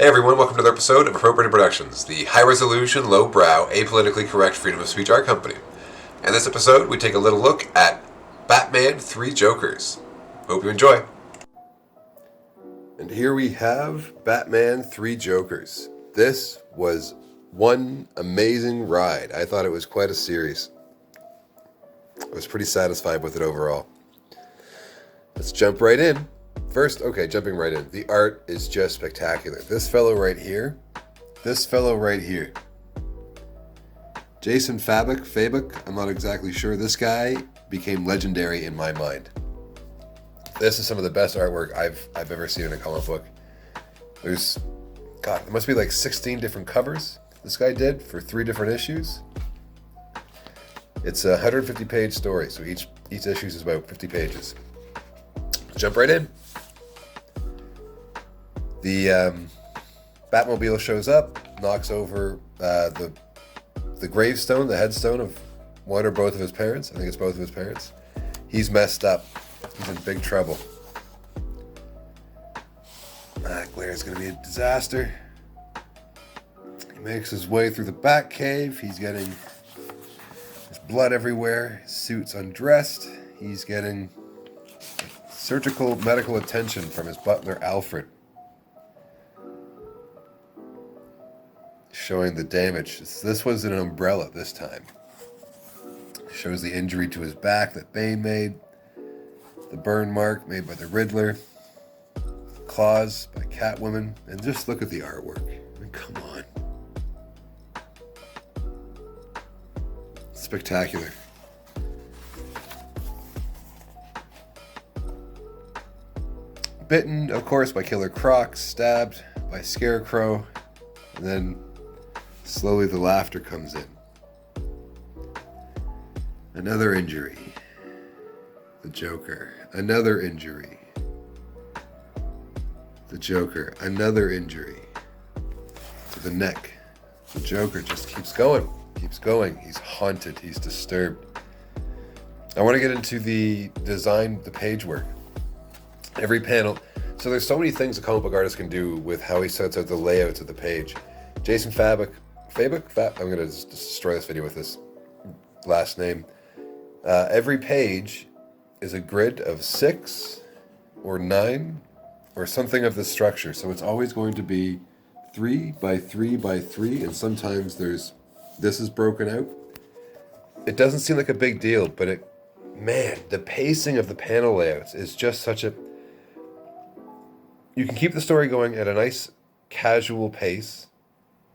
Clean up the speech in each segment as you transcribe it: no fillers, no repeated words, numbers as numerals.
Hey everyone, welcome to another episode of Appropriated Productions, the high-resolution, low-brow, apolitically correct freedom of speech art company. In this episode, we take a little look at Batman 3 Jokers. Hope you enjoy. And here we have Batman 3 Jokers. This was one amazing ride. I thought it was quite a series. I was pretty satisfied with it overall. Let's jump right in. First, jumping right in. The art is just spectacular. This fellow right here, Jason Fabok, I'm not exactly sure. This guy became legendary in my mind. This is some of the best artwork I've ever seen in a comic book. There must be like 16 different covers this guy did for 3 different issues. It's a 150-page story, so each issue is about 50 pages. Jump right in. The Batmobile shows up, knocks over the gravestone, the headstone of one or both of his parents. I think it's both of his parents. He's messed up. He's in big trouble. That glare is going to be a disaster. He makes his way through the Batcave. He's getting his blood everywhere. His suit's undressed. He's getting surgical medical attention from his butler, Alfred. Showing the damage. This was an umbrella this time. Shows the injury to his back that Bane made. The burn mark made by the Riddler. Claws by Catwoman. And just look at the artwork. I mean, come on. Spectacular. Bitten, of course, by Killer Croc. Stabbed by Scarecrow. And then slowly the laughter comes in. Another injury. The Joker. Another injury. The Joker. Another injury. To the neck. The Joker just keeps going. Keeps going. He's haunted. He's disturbed. I want to get into the design, the page work. Every panel. So there's so many things a comic book artist can do with how he sets out the layouts of the page. Jason Fabok, I'm going to destroy this video with this last name. Every page is a grid of 6 or 9 or something of this structure. So it's always going to be 3 by 3 by 3, and sometimes this is broken out. It doesn't seem like a big deal, but the pacing of the panel layouts is just such a... You can keep the story going at a nice casual pace.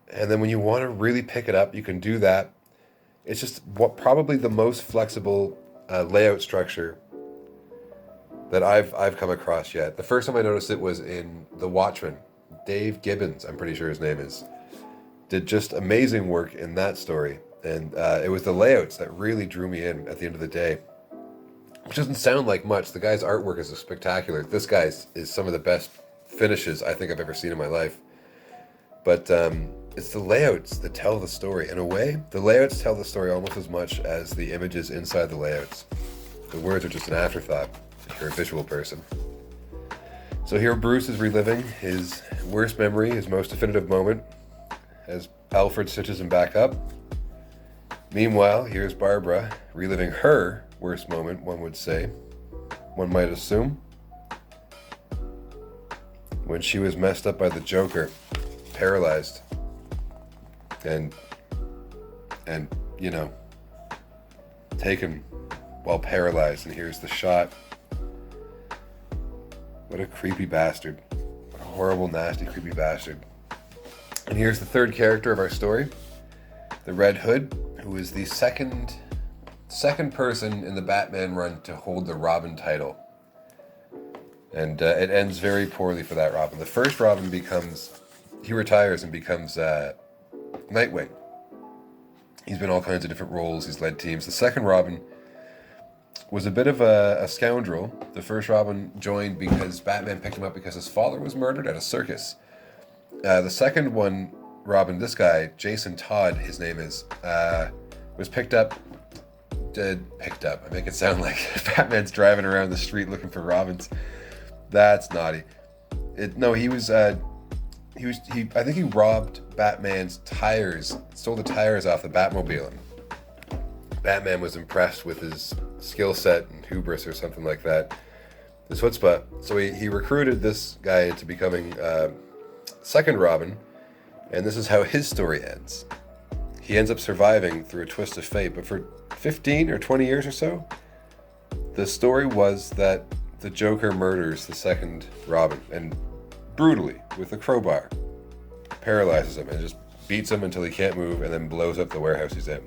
And then when you want to really pick it up, you can do that. It's just probably the most flexible layout structure that I've come across yet. The first time I noticed it was in The Watchmen. Dave Gibbons, I'm pretty sure his name is, did just amazing work in that story. And it was the layouts that really drew me in at the end of the day. Which doesn't sound like much. The guy's artwork is spectacular. This guy's is some of the best finishes I think I've ever seen in my life. But it's the layouts that tell the story. In a way, the layouts tell the story almost as much as the images inside the layouts. The words are just an afterthought if you're a visual person. So here Bruce is reliving his worst memory, his most definitive moment, as Alfred stitches him back up. Meanwhile, here's Barbara reliving her worst moment, one might assume, when she was messed up by the Joker, paralyzed. And taken while paralyzed. And here's the shot. What a creepy bastard. What a horrible, nasty, creepy bastard. And here's the third character of our story, the Red Hood, who is the second person in the Batman run to hold the Robin title. And it ends very poorly for that Robin. The first Robin he retires and becomes Nightwing. He's been all kinds of different roles. He's led teams. The second Robin was a bit of a scoundrel. The first Robin joined because Batman picked him up because his father was murdered at a circus. The second one, Robin, this guy, Jason Todd, his name is, was picked up. I make it sound like Batman's driving around the street looking for Robins. That's naughty. He was I think he robbed Batman's tires, stole the tires off the Batmobile. And Batman was impressed with his skill set and hubris or something like that. This chutzpah. So he recruited this guy into becoming second Robin, and this is how his story ends. He ends up surviving through a twist of fate, but for 15 or 20 years or so, the story was that the Joker murders the second Robin, and brutally, with a crowbar, paralyzes him and just beats him until he can't move, and then blows up the warehouse he's in.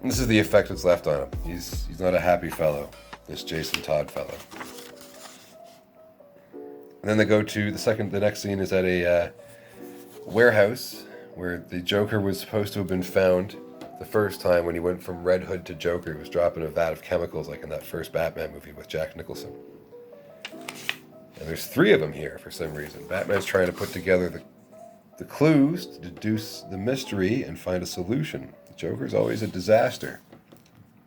And this is the effect that's left on him. He's not a happy fellow, this Jason Todd fellow. And then they go to the next scene is at a warehouse where the Joker was supposed to have been found the first time when he went from Red Hood to Joker. He was dropping a vat of chemicals like in that first Batman movie with Jack Nicholson. And there's 3 of them here for some reason. Batman's trying to put together the clues to deduce the mystery and find a solution. The Joker's always a disaster.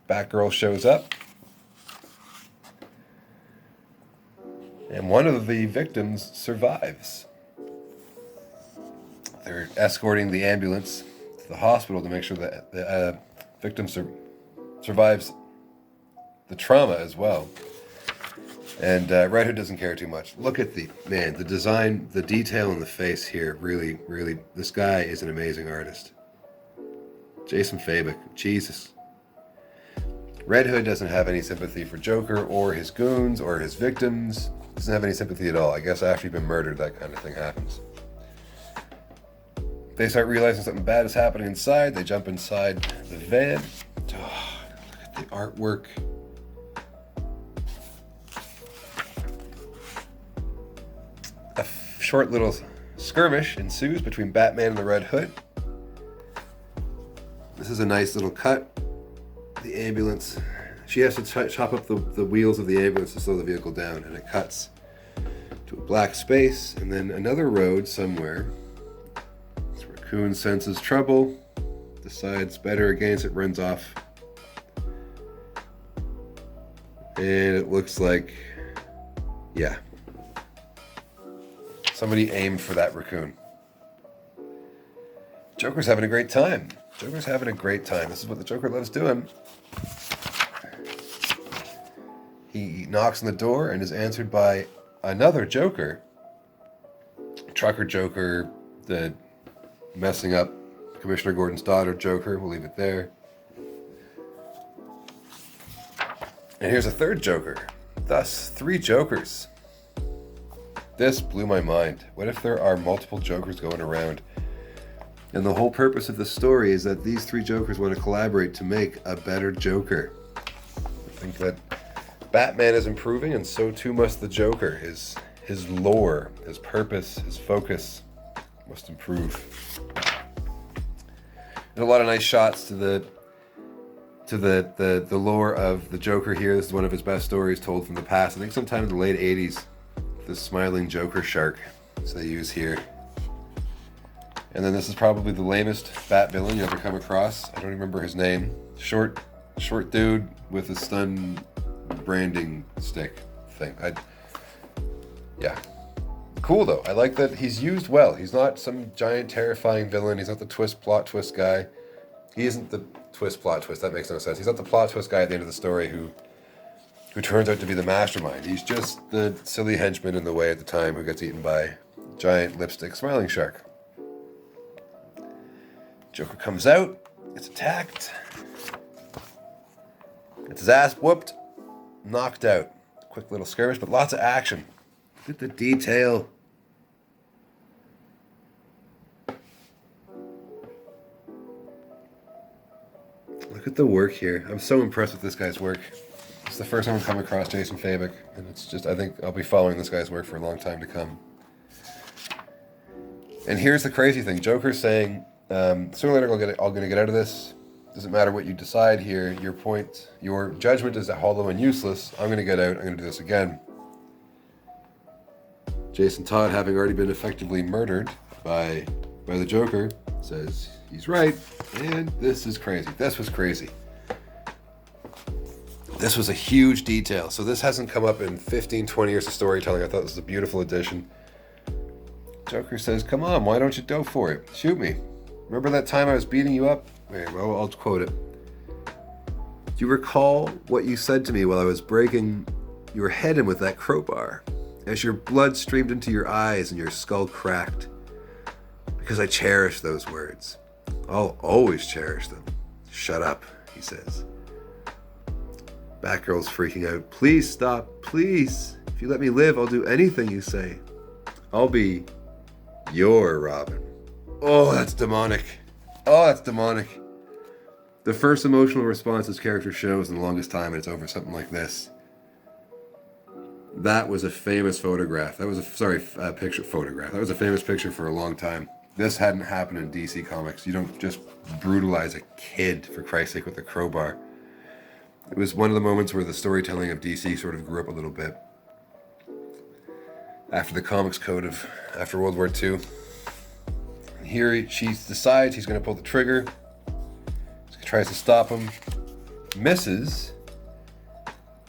Batgirl shows up, and one of the victims survives. They're escorting the ambulance to the hospital to make sure that the victim survives the trauma as well. And Red Hood doesn't care too much. Look at the design, the detail in the face here. Really, really, this guy is an amazing artist. Jason Fabok, Jesus. Red Hood doesn't have any sympathy for Joker or his goons or his victims. Doesn't have any sympathy at all. I guess after you've been murdered, that kind of thing happens. They start realizing something bad is happening inside. They jump inside the van. Oh, look at the artwork. A short little skirmish ensues between Batman and the Red Hood. This is a nice little cut. The ambulance, she has to chop up the wheels of the ambulance to slow the vehicle down, and it cuts to a black space, and then another road somewhere. This raccoon senses trouble, decides better against it, runs off. And it looks like, yeah, somebody aimed for that raccoon. Joker's having a great time. Joker's having a great time. This is what the Joker loves doing. He knocks on the door and is answered by another Joker. Trucker Joker, the messing up Commissioner Gordon's daughter Joker. We'll leave it there. And here's a third Joker. Thus, 3 Jokers. This blew my mind. What if there are multiple Jokers going around? And the whole purpose of the story is that these 3 Jokers want to collaborate to make a better Joker. I think that Batman is improving, and so too must the Joker. His lore, his purpose, his focus must improve. There's a lot of nice shots to the lore of the Joker here. This is one of his best stories told from the past. I think sometime in the late 80s, the smiling Joker shark, so they use here. And then this is probably the lamest Bat villain you ever come across. I don't remember his name. Short dude with a stun branding stick thing. Yeah. Cool though. I like that he's used well. He's not some giant terrifying villain. He's not the plot twist guy. He isn't the plot twist. That makes no sense. He's not the plot twist guy at the end of the story who turns out to be the mastermind. He's just the silly henchman in the way at the time who gets eaten by a giant lipstick smiling shark. Joker comes out, gets attacked, gets his ass whooped, knocked out. Quick little skirmish, but lots of action. Look at the detail. Look at the work here. I'm so impressed with this guy's work. It's the first time I've come across Jason Fabok, and it's just, I think I'll be following this guy's work for a long time to come. And here's the crazy thing. Joker's saying, sooner or later I'm going to get out of this. Doesn't matter what you decide here. Your judgment is hollow and useless. I'm going to get out. I'm going to do this again. Jason Todd, having already been effectively murdered by the Joker, says he's right. And this is crazy. This was crazy. This was a huge detail. So this hasn't come up in 15, 20 years of storytelling. I thought this was a beautiful addition. Joker says, "Come on, why don't you go for it? Shoot me. Remember that time I was beating you up?" Well, I'll quote it. "Do you recall what you said to me while I was breaking your head in with that crowbar? As your blood streamed into your eyes and your skull cracked? Because I cherish those words. I'll always cherish them." "Shut up," he says. Batgirl's freaking out. "Please stop, please. If you let me live, I'll do anything you say. I'll be your Robin." Oh, that's demonic. Oh, that's demonic. The first emotional response this character shows in the longest time, and it's over something like this. That was a famous photograph. That was a picture photograph. That was a famous picture for a long time. This hadn't happened in DC Comics. You don't just brutalize a kid, for Christ's sake, with a crowbar. It was one of the moments where the storytelling of DC sort of grew up a little bit. After the Comics Code after World War II. Here she decides he's going to pull the trigger. She tries to stop him. Misses.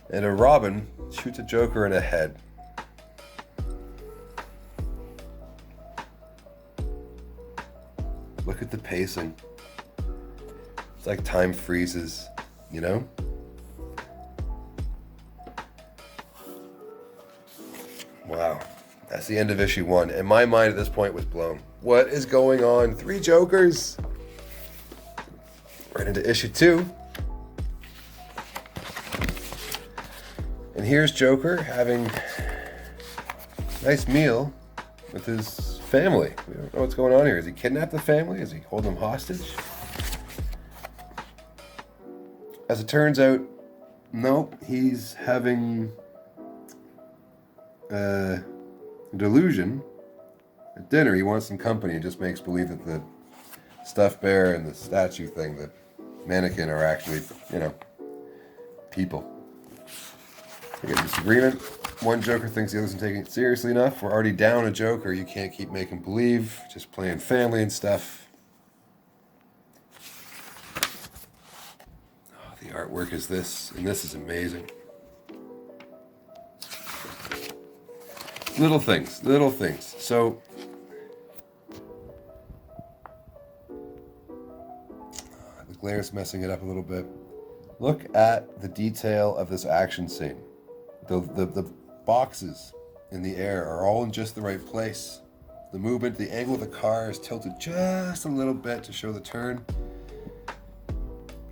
And a Robin shoots a Joker in the head. Look at the pacing. It's like time freezes, you know? Wow. That's the end of issue 1. And my mind at this point was blown. What is going on? 3 Jokers. Right into issue 2. And here's Joker having a nice meal with his family. We don't know what's going on here. Has he kidnapped the family? Is he holding them hostage? As it turns out, no, he's having a delusion at dinner. He wants some company and just makes believe that the stuffed bear and the statue thing, the mannequin, are actually, people. We get a disagreement. One Joker thinks the other isn't taking it seriously enough. We're already down a Joker. You can't keep making believe, just playing family and stuff. Oh, the artwork is this, and this is amazing. Little things. So, the glare's messing it up a little bit. Look at the detail of this action scene. The boxes in the air are all in just the right place. The movement, the angle of the car is tilted just a little bit to show the turn.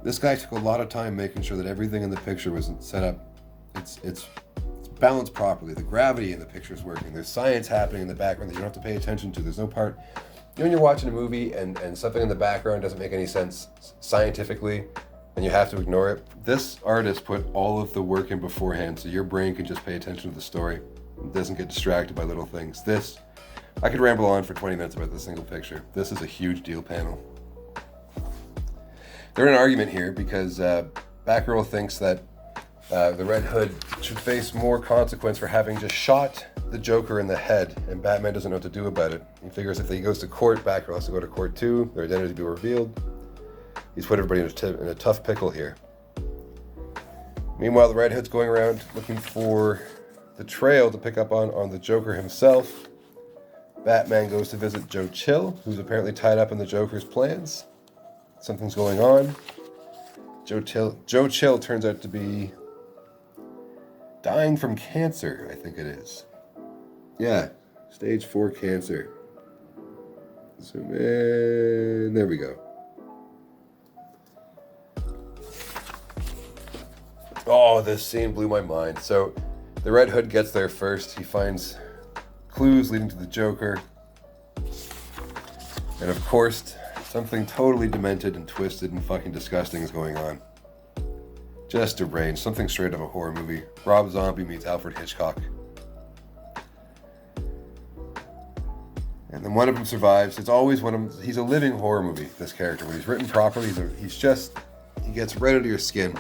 This guy took a lot of time making sure that everything in the picture was set up. It's balanced properly. The gravity in the picture is working. There's science happening in the background that you don't have to pay attention to. There's no part. When you're watching a movie and something in the background doesn't make any sense scientifically, and you have to ignore it. This artist put all of the work in beforehand, so your brain can just pay attention to the story. It doesn't get distracted by little things. I could ramble on for 20 minutes about this single picture. This is a huge deal panel. They're in an argument here because Batgirl thinks that the Red Hood should face more consequence for having just shot the Joker in the head, and Batman doesn't know what to do about it. He figures if he goes to court, Batgirl has to go to court too, their identity will be revealed. He's put everybody in a tough pickle here. Meanwhile, the Red Hood's going around looking for the trail to pick up on the Joker himself. Batman goes to visit Joe Chill, who's apparently tied up in the Joker's plans. Something's going on. Joe Chill turns out to be dying from cancer, I think it is. Yeah, stage 4 cancer. Zoom in. There we go. Oh, this scene blew my mind. So, the Red Hood gets there first. He finds clues leading to the Joker. And of course, something totally demented and twisted and fucking disgusting is going on. Just deranged. Something straight out of a horror movie. Rob Zombie meets Alfred Hitchcock. And then one of them survives. It's always one of them. He's a living horror movie, this character. When he's written properly, he gets right under your skin.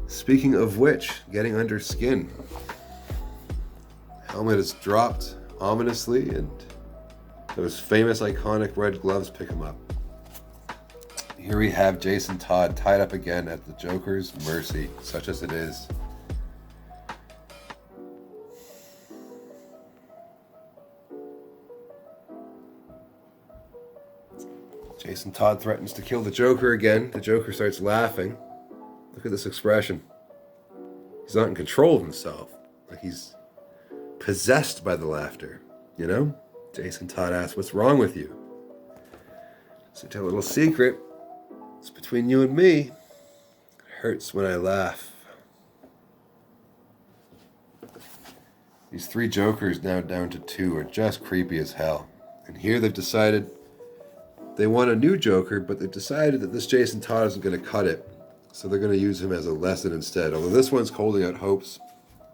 Speaking of which, getting under skin. Helmet is dropped ominously, and those famous iconic red gloves pick him up. Here we have Jason Todd tied up again at the Joker's mercy, such as it is. Jason Todd threatens to kill the Joker again. The Joker starts laughing. Look at this expression. He's not in control of himself. Like he's possessed by the laughter, you know? Jason Todd asks, "What's wrong with you?" So tell a little secret. It's between you and me. It hurts when I laugh. These 3 Jokers, now down to 2, are just creepy as hell. And here they've decided they want a new Joker, but they've decided that this Jason Todd isn't going to cut it. So they're going to use him as a lesson instead. Although this one's holding out hopes.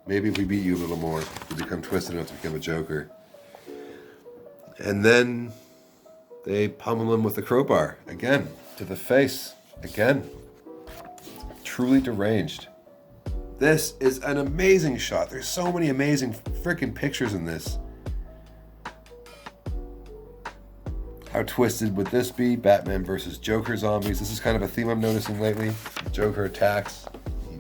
Maybe if we beat you a little more, you become twisted enough to become a Joker. And then they pummel him with the crowbar. Again, to the face. Again. Truly deranged. This is an amazing shot. There's so many amazing freaking pictures in this. How twisted would this be? Batman versus Joker zombies. This is kind of a theme I'm noticing lately. The Joker attacks. He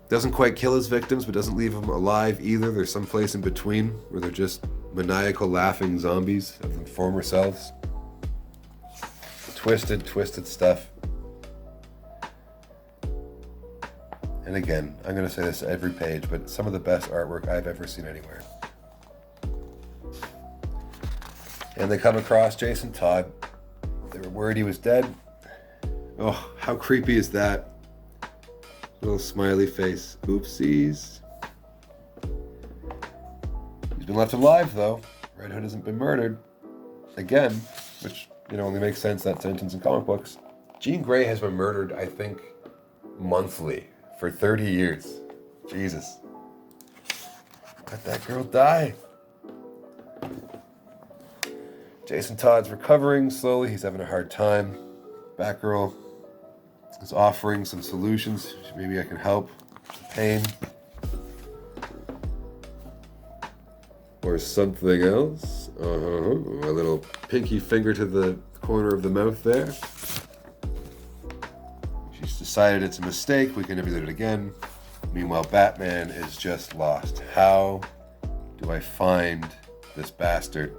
doesn't quite kill his victims, but doesn't leave them alive either. There's some place in between where they're just maniacal laughing zombies of their former selves. Twisted stuff. And again, I'm going to say this every page, but some of the best artwork I've ever seen anywhere. And they come across Jason Todd. They were worried he was dead. Oh, how creepy is that? Little smiley face. Oopsies. He's been left alive, though. Red Hood hasn't been murdered. Again, which, only makes sense, that sentence in comic books. Jean Grey has been murdered, I think, monthly for 30 years. Jesus. Let that girl die. Jason Todd's recovering slowly. He's having a hard time. Batgirl is offering some solutions. Maybe I can help. Pain. Or something else. A little pinky finger to the corner of the mouth there. She's decided it's a mistake. We can emulate it again. Meanwhile, Batman is just lost. How do I find this bastard?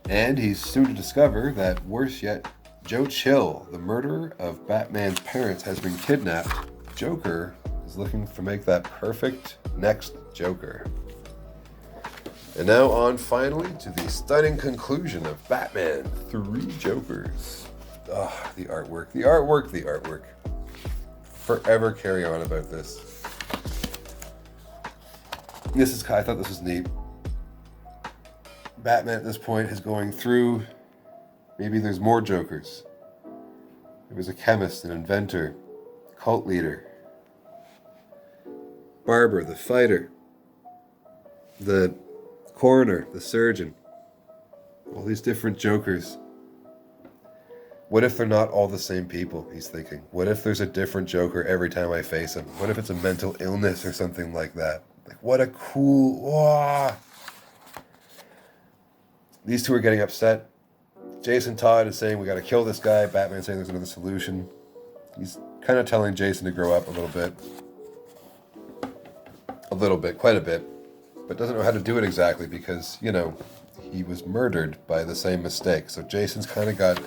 And he's soon to discover that, worse yet, Joe Chill, the murderer of Batman's parents, has been kidnapped. Joker is looking to make that perfect next Joker. And now on finally to the stunning conclusion of Batman 3 Jokers. Ah, the artwork. Forever carry on about this. I thought this was neat. Batman at this point is going through, maybe there's more Jokers. There was a chemist, an inventor, cult leader, barber, the fighter, the coroner, the surgeon. All these different Jokers. What if they're not all the same people, he's thinking. What if there's a different Joker every time I face him? What if it's a mental illness or something like that? Like, what a cool... Oh. These two are getting upset. Jason Todd is saying, we got to kill this guy. Batman's saying there's another solution. He's kind of telling Jason to grow up a little bit. Quite a bit. But doesn't know how to do it exactly because, he was murdered by the same mistake. So Jason's kind of got...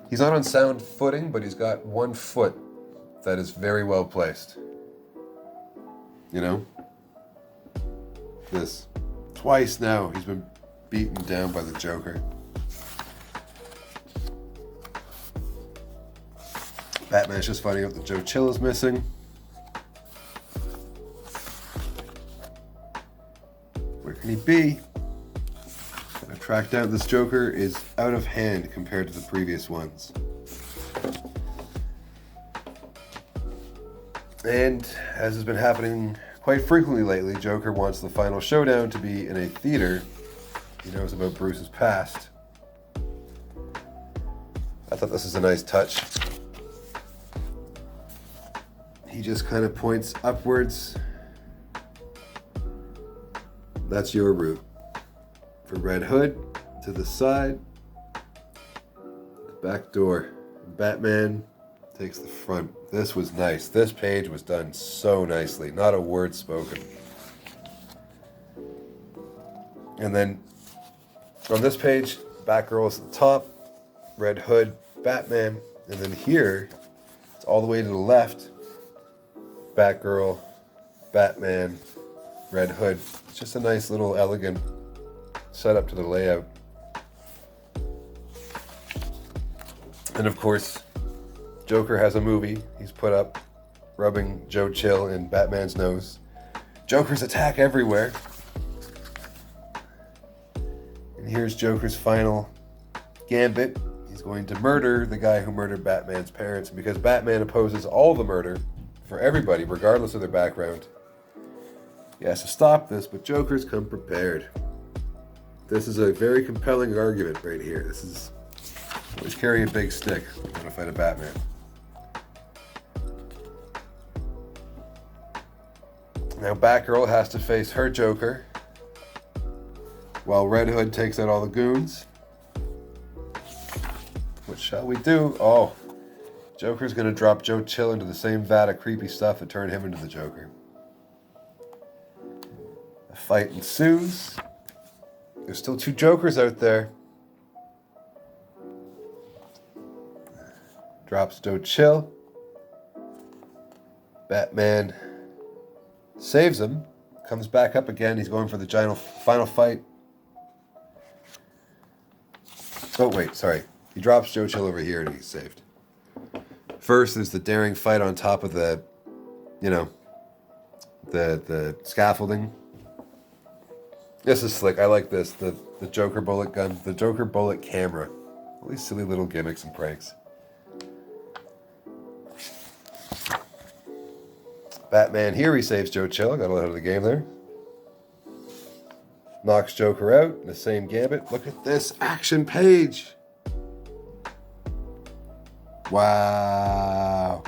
He's not on sound footing, but he's got one foot that is very well placed. This. Twice now he's been beaten down by the Joker. Batman's just finding out that Joe Chill is missing. Where can he be? Gotta track down this Joker is out of hand compared to the previous ones. And as has been happening quite frequently lately, Joker wants the final showdown to be in a theater. He knows about Bruce's past. I thought this was a nice touch. He just kind of points upwards. That's your route. For Red Hood, to the side, the back door. Batman takes the front. This was nice. This page was done so nicely. Not a word spoken. And then On this page, Batgirl is at the top, Red Hood, Batman, and then here, it's all the way to the left, Batgirl, Batman, Red Hood. It's just a nice little elegant setup to the layout. And of course, Joker has a movie he's put up, rubbing Joe Chill in Batman's nose. Joker's attack everywhere. And here's Joker's final gambit. He's going to murder the guy who murdered Batman's parents. And because Batman opposes all the murder for everybody, regardless of their background, he has to stop this, but Joker's come prepared. This is a very compelling argument right here. This is always carry a big stick when you fight a Batman. Now Batgirl has to face her Joker while Red Hood takes out all the goons. What shall we do? Oh, Joker's gonna drop Joe Chill into the same vat of creepy stuff that turned him into the Joker. A fight ensues. There's still two Jokers out there. Drops Joe Chill. Batman saves him. Comes back up again. He's going for the final fight. Oh, wait, sorry. He drops Joe Chill over here and he's saved. First, there's the daring fight on top of the scaffolding. This is slick. I like this. The Joker bullet gun. The Joker bullet camera. All these silly little gimmicks and pranks. Batman here, he saves Joe Chill. Got a lot of the game there. Knocks Joker out in the same gambit. Look at this action page. Wow.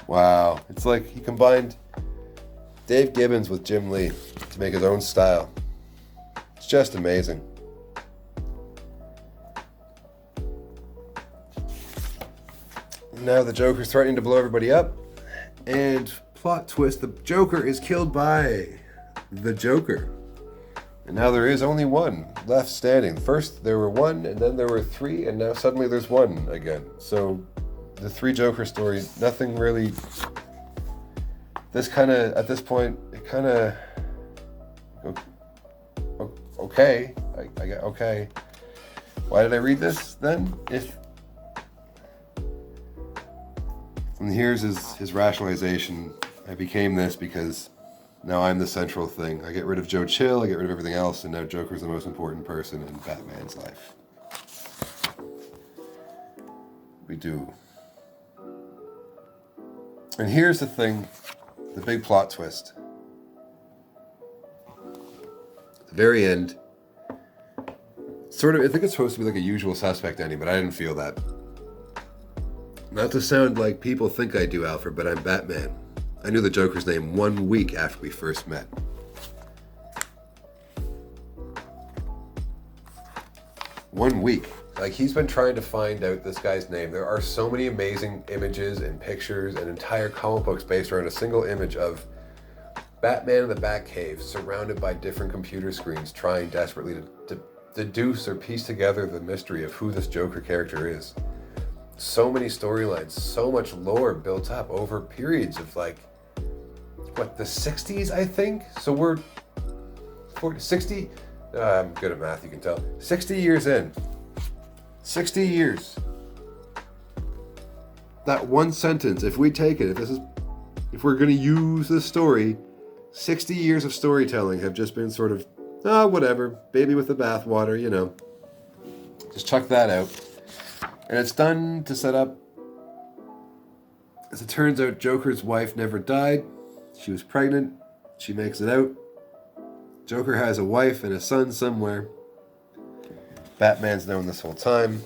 Wow. It's like he combined Dave Gibbons with Jim Lee to make his own style. It's just amazing. Now the Joker's threatening to blow everybody up. And plot twist, the Joker is killed by the Joker. And now there is only one left standing. First there were one, and then there were three, and now suddenly there's one again. So the three Joker story, nothing really... This kind of, at this point, it kind of... Okay. I get okay. Why did I read this then? And here's his rationalization. I became this because now I'm the central thing. I get rid of Joe Chill, I get rid of everything else, and now Joker's the most important person in Batman's life. We do. And here's the thing, the big plot twist. At the very end, sort of, I think it's supposed to be like a Usual Suspect ending, but I didn't feel that. Not to sound like people think I do, Alfred, but I'm Batman. I knew the Joker's name 1 week after we first met. One week. Like, he's been trying to find out this guy's name. There are so many amazing images and pictures and entire comic books based around a single image of Batman in the Batcave, surrounded by different computer screens, trying desperately to deduce or piece together the mystery of who this Joker character is. So many storylines, so much lore built up over periods of the 60s, I think? So we're 60, I'm good at math, you can tell. 60 years in. 60 years. That one sentence, if we take it, if we're going to use this story, 60 years of storytelling have just been sort of, whatever, baby with the bathwater, Just chuck that out. And it's done to set up, as it turns out, Joker's wife never died. She was pregnant. She makes it out. Joker has a wife and a son somewhere. Batman's known this whole time.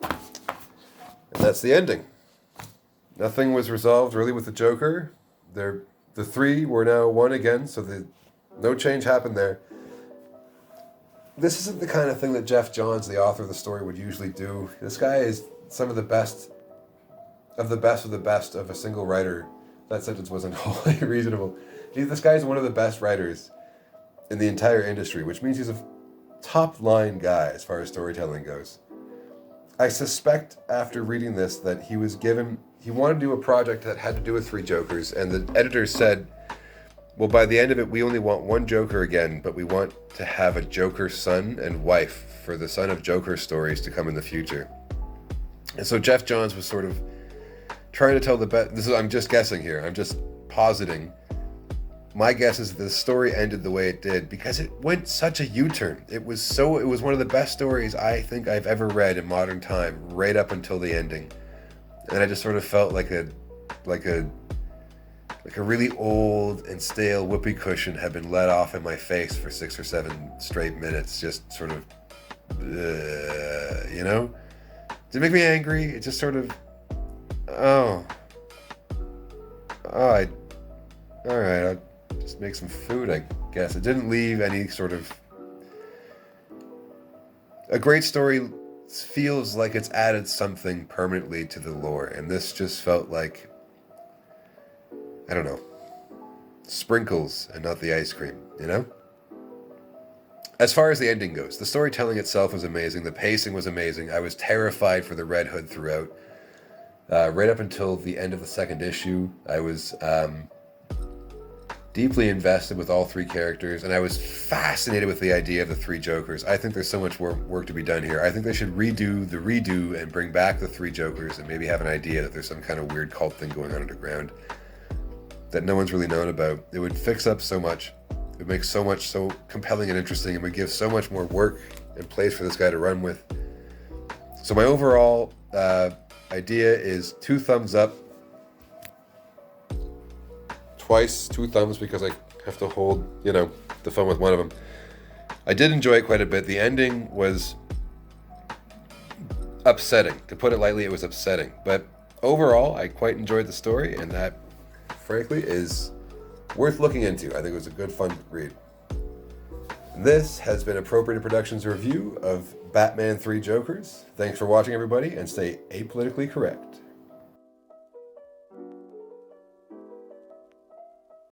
And that's the ending. Nothing was resolved really with the Joker. The three were now one again, so no change happened there. This isn't the kind of thing that Jeff Johns, the author of the story, would usually do. This guy is some of the best of the best of the best of a single writer. That sentence wasn't wholly reasonable. This guy is one of the best writers in the entire industry, which means he's a top line guy as far as storytelling goes. I suspect after reading this that he wanted to do a project that had to do with three Jokers, and the editor said, well, by the end of it, we only want one Joker again, but we want to have a Joker son and wife for the Son of Joker stories to come in the future. And so Geoff Johns was sort of trying to tell the best. I'm just guessing here. I'm just positing. My guess is that the story ended the way it did because it went such a U-turn. It was one of the best stories I think I've ever read in modern time, right up until the ending. And I just sort of felt like a really old and stale whoopee cushion had been let off in my face for 6 or 7 straight minutes. Just sort of, you know? Did it make me angry? It just sort of, all right, I'll just make some food, I guess. It didn't leave any sort of... A great story feels like it's added something permanently to the lore, and this just felt like, I don't know, sprinkles and not the ice cream, you know? As far as the ending goes, the storytelling itself was amazing. The pacing was amazing. I was terrified for the Red Hood throughout. Right up until the end of the second issue, I was deeply invested with all three characters, and I was fascinated with the idea of the three Jokers. I think there's so much work to be done here. I think they should redo the redo and bring back the three Jokers and maybe have an idea that there's some kind of weird cult thing going on underground that no one's really known about. It would fix up so much. It would make so much so compelling and interesting, and would give so much more work and place for this guy to run with. So my overall idea is 2 thumbs up. Twice 2 thumbs because I have to hold, the phone with one of them. I did enjoy it quite a bit. The ending was upsetting. To put it lightly, it was upsetting. But overall, I quite enjoyed the story, and that, frankly, is worth looking into. I think it was a good, fun read. This has been Appropriated Productions' review of Batman 3 Jokers. Thanks for watching, everybody, and stay apolitically correct.